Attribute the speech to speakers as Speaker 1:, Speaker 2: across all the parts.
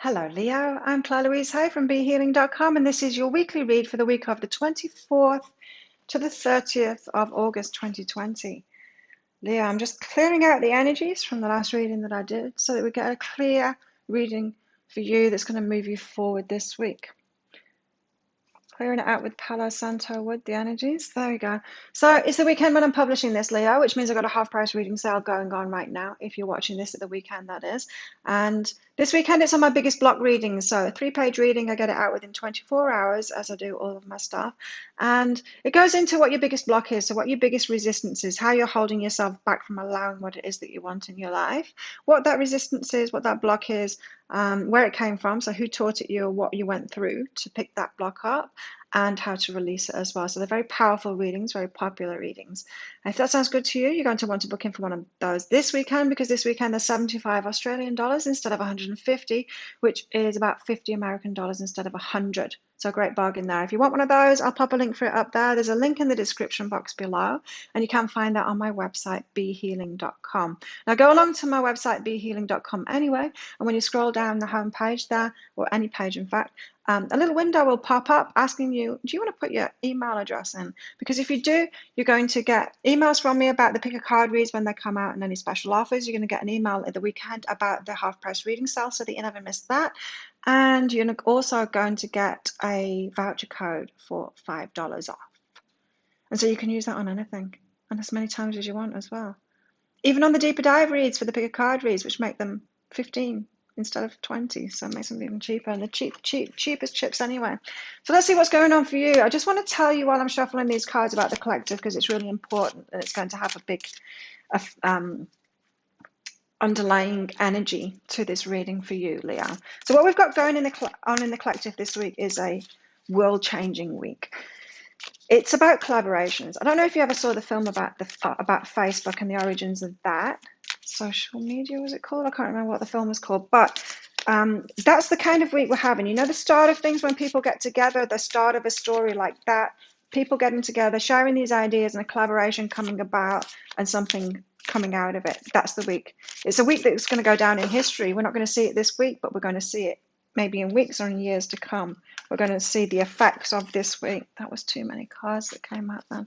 Speaker 1: Hello, Leo. I'm Claire Louise Hay from BeHealing.com, and this is your weekly read for the week of the 24th to the 30th of August 2020. Leo, I'm just clearing out the energies from the last reading that I did so that we get a clear reading for you that's going to move you forward this week. Clearing it out with Palo Santo wood, the energies. There we go. So it's the weekend when I'm publishing this, Leo, which means I've got a half price reading sale going on right now. If you're watching this at the weekend, that is. And this weekend, it's on my biggest block readings. So a 3-page reading, I get it out within 24 hours as I do all of my stuff. And it goes into what your biggest block is. So what your biggest resistance is, how you're holding yourself back from allowing what it is that you want in your life, what that resistance is, what that block is, where it came from. So who taught it you or what you went through to pick that block up, and how to release it as well. So they're very powerful readings, very popular readings. And if that sounds good to you, you're going to want to book in for one of those this weekend, because this weekend there's 75 Australian dollars instead of 150, which is about 50 American dollars instead of 100. So a great bargain there. If you want one of those, I'll pop a link for it up there. There's a link in the description box below, and you can find that on my website, behealing.com. Now go along to my website, behealing.com anyway, and when you scroll down the home page there, or any page in fact, a little window will pop up asking you, do you want to put your email address in? Because if you do, you're going to get emails from me about the pick a card reads when they come out and any special offers. You're going to get an email at the weekend about the half price reading sale so that you never miss that. And you're also going to get a voucher code for $5 off. And so you can use that on anything and as many times as you want as well. Even on the deeper dive reads for the pick a card reads, which make them 15 instead of 20, so it makes them even cheaper, and the cheapest chips anyway. So let's see what's going on for you. I just want to tell you while I'm shuffling these cards about the collective, because it's really important and it's going to have a big underlying energy to this reading for you, Leo. So what we've got going in the collective this week is a world-changing week. It's about collaborations. I don't know if you ever saw the film about Facebook and the origins of that. Social media, was it called? I can't remember what the film was called, but that's the kind of week we're having. You know, the start of things when people get together, the start of a story like that, people getting together, sharing these ideas and a collaboration coming about and something coming out of it. That's the week. It's a week that's going to go down in history. We're not going to see it this week, but we're going to see it maybe in weeks or in years to come. We're going to see the effects of this week. That was too many cards that came out then.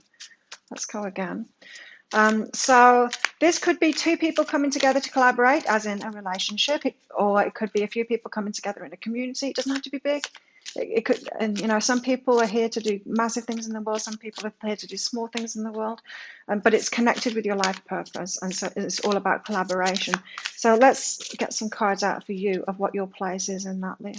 Speaker 1: Let's go again. So this could be two people coming together to collaborate, as in a relationship, or it could be a few people coming together in a community. It doesn't have to be big. It could, and you know, some people are here to do massive things in the world. Some people are here to do small things in the world, but it's connected with your life purpose, and so it's all about collaboration. So let's get some cards out for you of what your place is in that, Leo.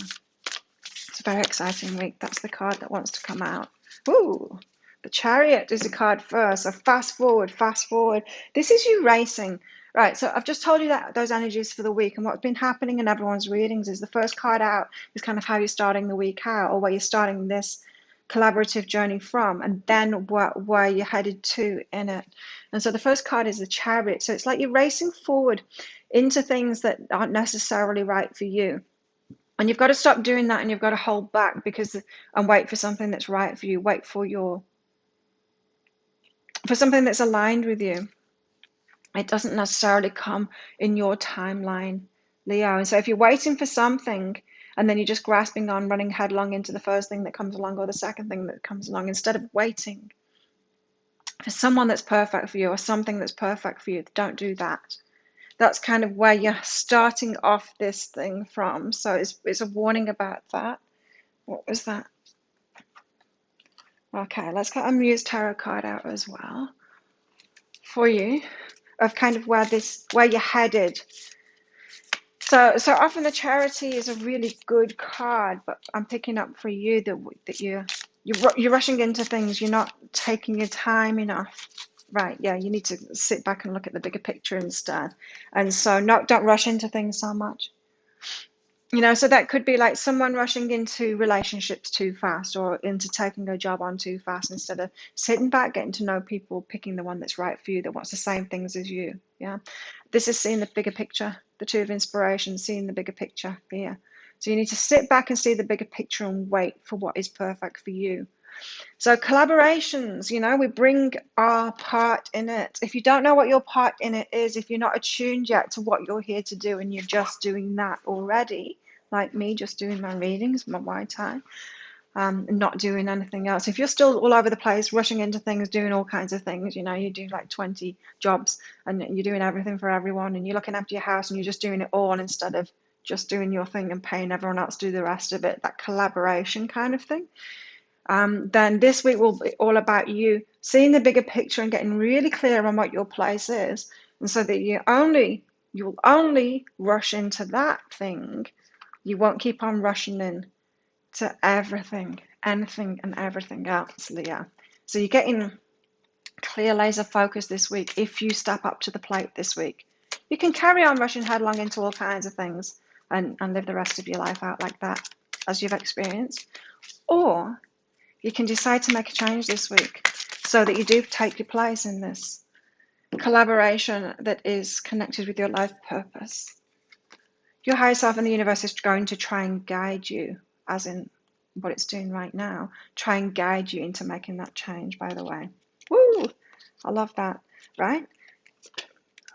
Speaker 1: It's a very exciting week. That's the card that wants to come out. Ooh. The Chariot is the card first, so fast forward, fast forward. This is you racing. Right, so I've just told you that those energies for the week, and what's been happening in everyone's readings is the first card out is kind of how you're starting the week out, or where you're starting this collaborative journey from, and then where you're headed to in it. And so the first card is the Chariot. So it's like you're racing forward into things that aren't necessarily right for you. And you've got to stop doing that, and you've got to hold back and wait for something that's right for you. Wait for something that's aligned with you. It doesn't necessarily come in your timeline, Leo. And so if you're waiting for something and then you're just grasping on, running headlong into the first thing that comes along or the second thing that comes along, instead of waiting for someone that's perfect for you or something that's perfect for you, don't do that. That's kind of where you're starting off this thing from. So it's a warning about that. What was that? Okay, let's get a Muse Tarot card out as well for you, of kind of where you're headed. So often the Charity is a really good card, but I'm picking up for you that you're rushing into things. You're not taking your time enough. Right, yeah, you need to sit back and look at the bigger picture instead. And so don't rush into things so much. You know, so that could be like someone rushing into relationships too fast, or into taking a job on too fast, instead of sitting back, getting to know people, picking the one that's right for you, that wants the same things as you. Yeah, this is seeing the bigger picture, the Two of Inspiration, seeing the bigger picture here. So you need to sit back and see the bigger picture and wait for what is perfect for you. So collaborations, you know, we bring our part in it. If you don't know what your part in it is, if you're not attuned yet to what you're here to do and you're just doing that already, like me, just doing my readings, my white tie, not doing anything else. If you're still all over the place, rushing into things, doing all kinds of things, you do like 20 jobs and you're doing everything for everyone and you're looking after your house and you're just doing it all instead of just doing your thing and paying everyone else to do the rest of it, that collaboration kind of thing, then this week will be all about you seeing the bigger picture and getting really clear on what your place is. And so that you'll only rush into that thing. You won't keep on rushing in to everything, anything and everything else, Leah. So you're getting clear laser focus this week if you step up to the plate this week. You can carry on rushing headlong into all kinds of things and live the rest of your life out like that as you've experienced. Or you can decide to make a change this week so that you do take your place in this collaboration that is connected with your life purpose. Your higher self and the universe is going to try and guide you, as in what it's doing right now, try and guide you into making that change, by the way. Woo! I love that, right?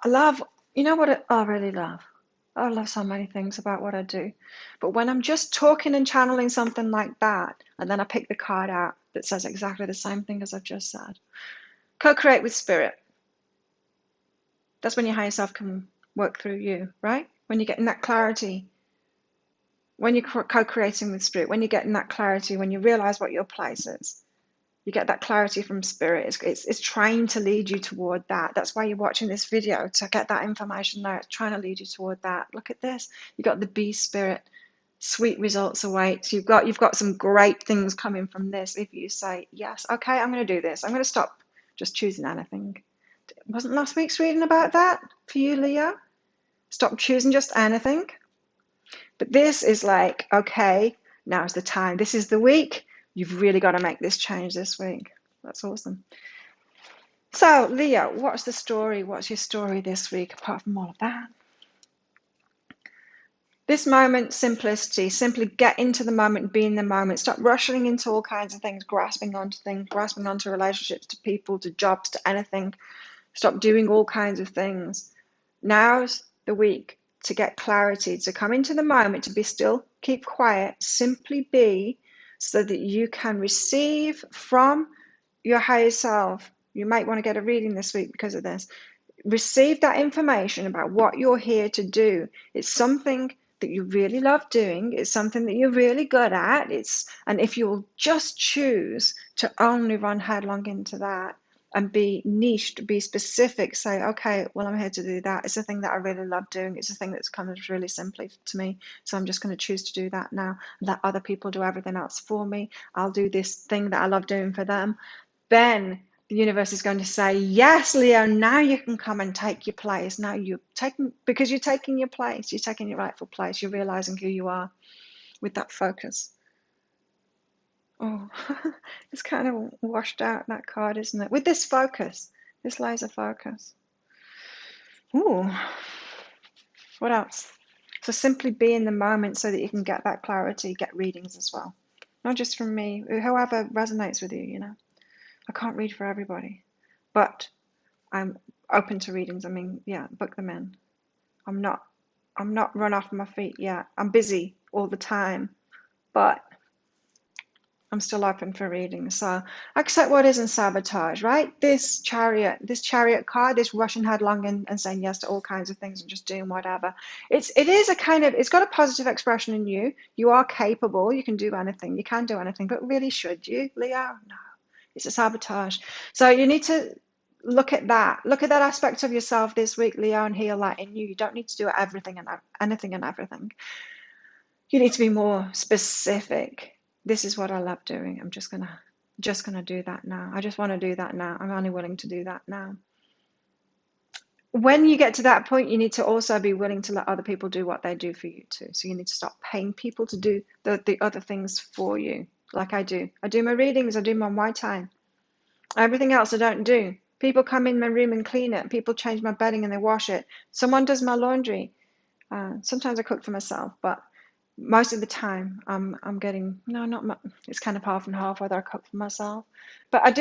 Speaker 1: You know what I really love? I love so many things about what I do. But when I'm just talking and channeling something like that, and then I pick the card out that says exactly the same thing as I've just said. Co-create with spirit. That's when your higher self can work through you, right? When you're getting that clarity, when you're co-creating with spirit, when you're getting that clarity, when you realize what your place is, you get that clarity from spirit. It's trying to lead you toward that. That's why you're watching this video, to get that information there. It's trying to lead you toward that. Look at this. You got the bee spirit. Sweet results await. So you've got some great things coming from this if you say, yes, okay, I'm going to do this. I'm going to stop just choosing anything. Wasn't last week's reading about that for you, Leo? Stop choosing just anything. But this is like, okay, now's the time. This is the week. You've really got to make this change this week. That's awesome. So, Leo, what's the story? What's your story this week apart from all of that? This moment, simplicity, simply get into the moment, be in the moment. Stop rushing into all kinds of things, grasping onto relationships, to people, to jobs, to anything. Stop doing all kinds of things. Now's the week to get clarity, to come into the moment, to be still, keep quiet, simply be, so that you can receive from your higher self. You might want to get a reading this week because of this. Receive that information about what you're here to do. It's something that you really love doing. It's something that you're really good at. And if you'll just choose to only run headlong into that and be niched, be specific, say, okay, well, I'm here to do that. It's a thing that I really love doing. It's a thing that's comes really simply to me. So I'm just going to choose to do that now. Let other people do everything else for me. I'll do this thing that I love doing for them. Then the universe is going to say, yes, Leo, now you can come and take your place. Now because you're taking your place, you're taking your rightful place, you're realizing who you are with that focus. Oh, it's kind of washed out, that card, isn't it? With this focus, this laser focus. Ooh, what else? So simply be in the moment so that you can get that clarity, get readings as well. Not just from me, whoever resonates with you, I can't read for everybody, but I'm open to readings. I mean, yeah, book them in. I'm not run off my feet yet. I'm busy all the time, but I'm still open for readings. So accept what isn't sabotage, right? This chariot card, this rushing headlong and saying yes to all kinds of things and just doing whatever. It's got a positive expression in you. You are capable. You can do anything. You can do anything. But really, should you, Leo? No, it's a sabotage. So you need to look at that aspect of yourself this week, Leo, and heal that in you. You don't need to do everything and anything and everything. You need to be more specific. This is what I love doing. I'm just gonna do that now. I just want to do that now. I'm only willing to do that now. When you get to that point, you need to also be willing to let other people do what they do for you too. So you need to stop paying people to do the other things for you, like I do. I do my readings, I do my white time. Everything else I don't do. People come in my room and clean it. People change my bedding and they wash it. Someone does my laundry. Sometimes I cook for myself, but most of the time I'm getting, no, not much. It's kind of half and half whether I cook for myself. But I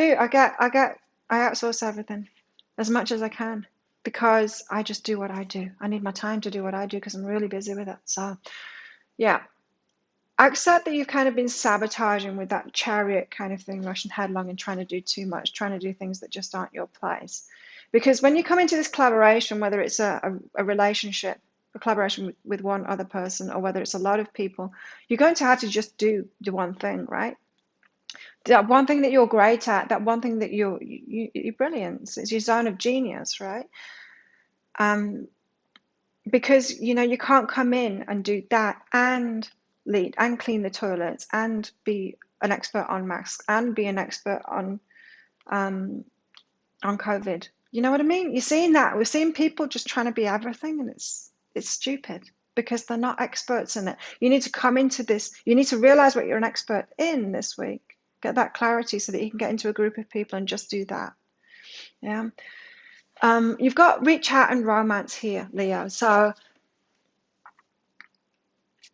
Speaker 1: outsource everything as much as I can because I just do what I do. I need my time to do what I do because I'm really busy with it. So Yeah. Accept that you've kind of been sabotaging with that chariot kind of thing, rushing headlong and trying to do too much, trying to do things that just aren't your place. Because when you come into this collaboration, whether it's a relationship, a collaboration with one other person, or whether it's a lot of people, you're going to have to just do the one thing, right? That one thing that you're great at, that one thing that you're brilliant. It's your zone of genius, right? Um, because you can't come in and do that and lead and clean the toilets and be an expert on masks and be an expert um, on COVID. You know what I mean? You're seeing that. We're seeing people just trying to be everything, and it's stupid because they're not experts in it. You need to come into this. You need to realize what you're an expert in this week. Get that clarity so that you can get into a group of people and just do that. Yeah. You've got reach out and romance here, Leo. So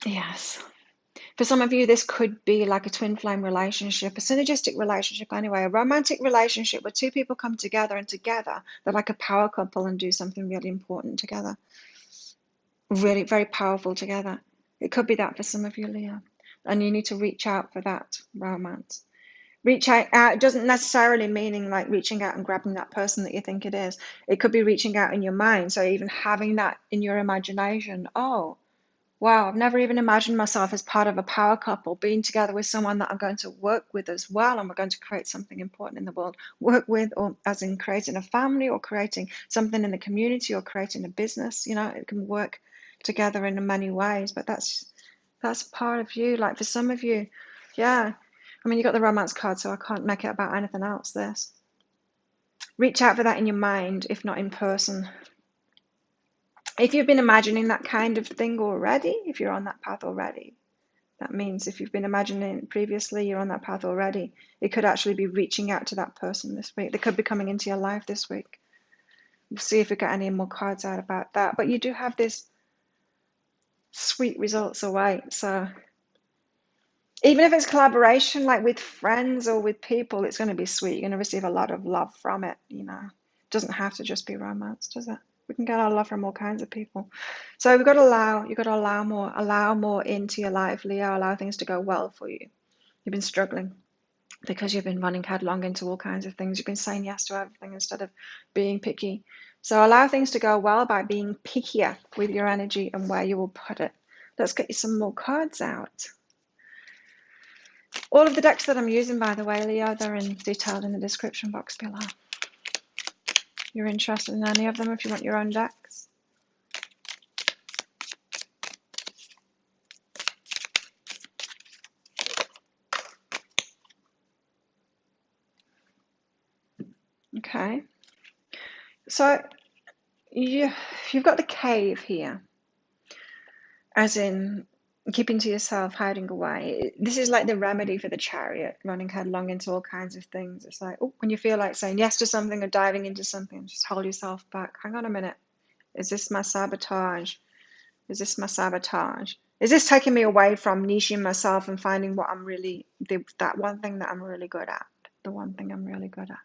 Speaker 1: yes. For some of you, this could be like a twin flame relationship, a synergistic relationship anyway, a romantic relationship where two people come together and together they're like a power couple and do something really important together. Really, very powerful together. It could be that for some of you, Leo. And you need to reach out for that romance. Reach out doesn't necessarily meaning like reaching out and grabbing that person that you think it is. It could be reaching out in your mind. So even having that in your imagination. Oh, wow, I've never even imagined myself as part of a power couple, being together with someone that I'm going to work with as well, and we're going to create something important in the world. Work with, or as in creating a family, or creating something in the community, or creating a business. It can work together in many ways, but that's part of you. Like for some of you, yeah. I mean, you got the romance card, so I can't make it about anything else. This. Reach out for that in your mind, if not in person. If you've been imagining that kind of thing already, if you're on that path already, that means if you've been imagining it previously, you're on that path already. It could actually be reaching out to that person this week. They could be coming into your life this week. We'll see if we get any more cards out about that. But you do have this sweet results away. So even if it's collaboration, like with friends or with people, it's going to be sweet. You're going to receive a lot of love from it. It doesn't have to just be romance, does it? We can get our love from all kinds of people. So you've got to allow more into your life, Leo. Allow things to go well for you. You've been struggling because you've been running headlong into all kinds of things. You've been saying yes to everything instead of being picky. So allow things to go well by being pickier with your energy and where you will put it. Let's get you some more cards out. All of the decks that I'm using, by the way, Leo, they're detailed in the description box below. You're interested in any of them if you want your own decks. Okay. So you've got the cave here, as in keeping to yourself, hiding away. This is like the remedy for the chariot, running headlong into all kinds of things. It's like, oh, when you feel like saying yes to something or diving into something, just hold yourself back. Hang on a minute. Is this my sabotage? Is this my sabotage? Is this taking me away from niching myself and finding what I'm really, that one thing that I'm really good at? The one thing I'm really good at.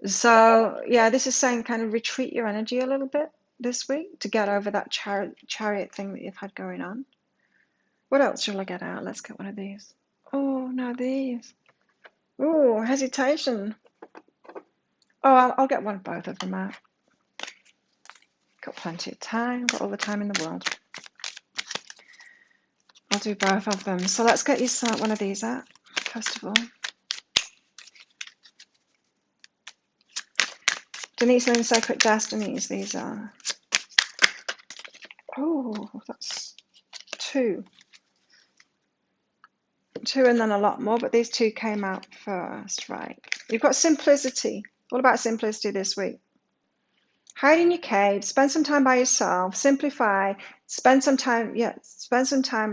Speaker 1: So, yeah, this is saying kind of retreat your energy a little bit this week to get over that chariot thing that you've had going on. What else shall I get out? Let's get one of these. Oh, no, these. Oh, hesitation. Oh, I'll get both of them out. Got plenty of time. Got all the time in the world. I'll do both of them. So let's get you one of these out, first of all. Denise Lynn's Sacred Destinies, these are. Oh, that's two. Two and then a lot more, but these two came out first, right? You've got simplicity. All about simplicity this week. Hide in your cave, spend some time by yourself, simplify, spend some time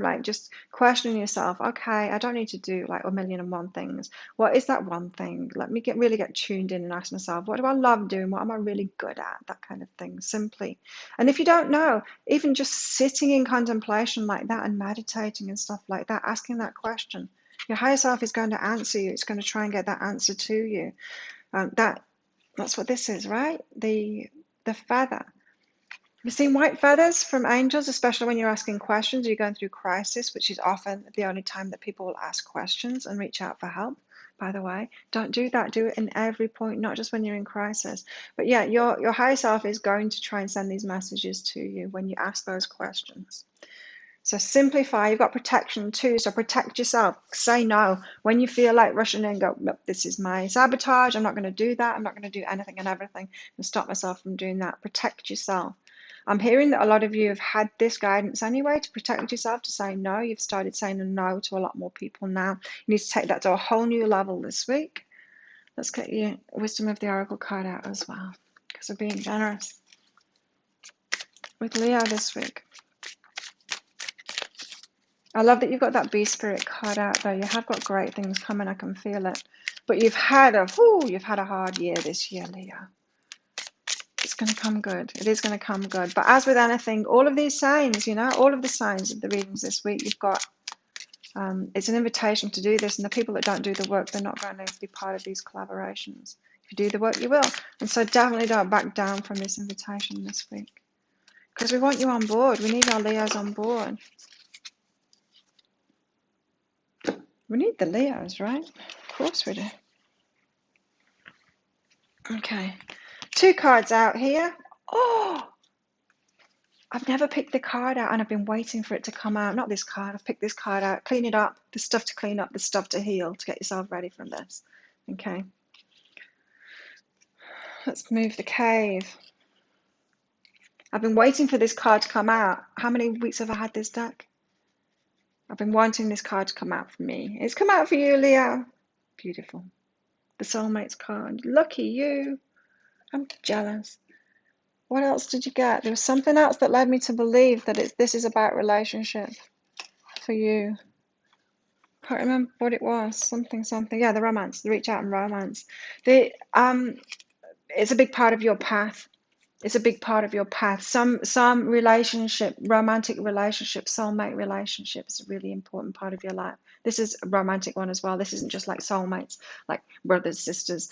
Speaker 1: like just questioning yourself. Okay, I don't need to do like 1,000,001 things. What is that one thing? Let me really get tuned in and ask myself, what do I love doing? What am I really good at? That kind of thing, simply. And if you don't know, even just sitting in contemplation like that and meditating and stuff like that, asking that question, your higher self is going to answer you. It's going to try and get that answer to you. That's what this is, right? The feather. We've seen white feathers from angels, especially when you're asking questions, or you're going through crisis, which is often the only time that people will ask questions and reach out for help. By the way, don't do that. Do it in every point, not just when you're in crisis. But yeah, your higher self is going to try and send these messages to you when you ask those questions. So simplify. You've got protection too. So protect yourself. Say no when you feel like rushing in. Go, nope, this is my sabotage. I'm not going to do that. I'm not going to do anything and everything and stop myself from doing that. Protect yourself. I'm hearing that a lot of you have had this guidance anyway to protect yourself, to say no. You've started saying no to a lot more people now. You need to take that to a whole new level this week. Let's get your Wisdom of the Oracle card out as well, because we're being generous with Leo this week. I love that you've got that Bee Spirit card out there. You have got great things coming. I can feel it. But you've had a hard year this year, Leo. It's going to come good. It is going to come good. But as with anything, all of these signs, all of the signs of the readings this week, you've got, it's an invitation to do this. And the people that don't do the work, they're not going to be part of these collaborations. If you do the work, you will. And so definitely don't back down from this invitation this week. Because we want you on board. We need our Leos on board. We need the Leos, right? Of course we do. Okay. 2 cards out here. Oh, I've never picked the card out and I've been waiting for it to come out. Not this card. I've picked this card out. Clean it up. The stuff to clean up. The stuff to heal to get yourself ready from this. Okay. Let's move the cave. I've been waiting for this card to come out. How many weeks have I had this deck? I've been wanting this card to come out for me. It's come out for you, Leo. Beautiful. The Soulmates card. Lucky you. I'm jealous. What else did you get? There was something else that led me to believe that this is about relationship for you. Can't remember what it was. Something. Yeah, the romance, the reach out and romance. It's a big part of your path. It's a big part of your path. Some relationship, romantic relationship, soulmate relationship is a really important part of your life. This is a romantic one as well. This isn't just like soulmates, like brothers, sisters,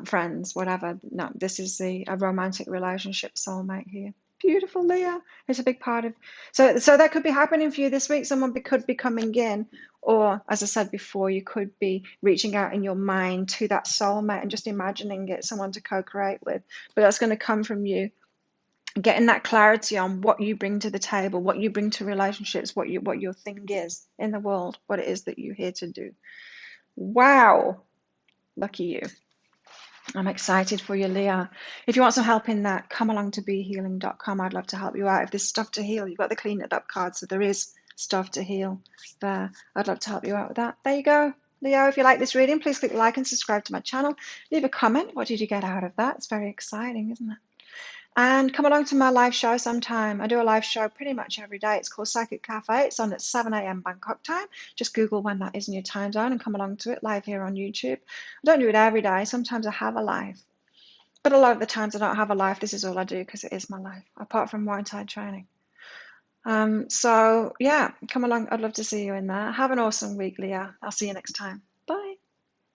Speaker 1: friends, whatever. No, this is a romantic relationship, soulmate here. Beautiful, Leah. It's a big part of. So that could be happening for you this week. Someone could be coming in, or as I said before, you could be reaching out in your mind to that soulmate and just imagining it, someone to co-create with. But that's going to come from you getting that clarity on what you bring to the table, what you bring to relationships, what your thing is in the world, what it is that you're here to do. Wow. Lucky you. I'm excited for you, Leah. If you want some help in that, come along to behealing.com. I'd love to help you out. If there's stuff to heal, you've got the Clean It Up card, so there is stuff to heal there. I'd love to help you out with that. There you go. Leo, if you like this reading, please click like and subscribe to my channel. Leave a comment. What did you get out of that? It's very exciting, isn't it? And come along to my live show sometime. I do a live show pretty much every day. It's called Psychic Cafe. It's on at 7 a.m. Bangkok time. Just Google when that is in your time zone and come along to it live here on YouTube. I don't do it every day. Sometimes I have a live. But a lot of the times I don't have a live. This is all I do because it is my life, apart from white tie training. So, yeah, come along. I'd love to see you in there. Have an awesome week, Leah. I'll see you next time.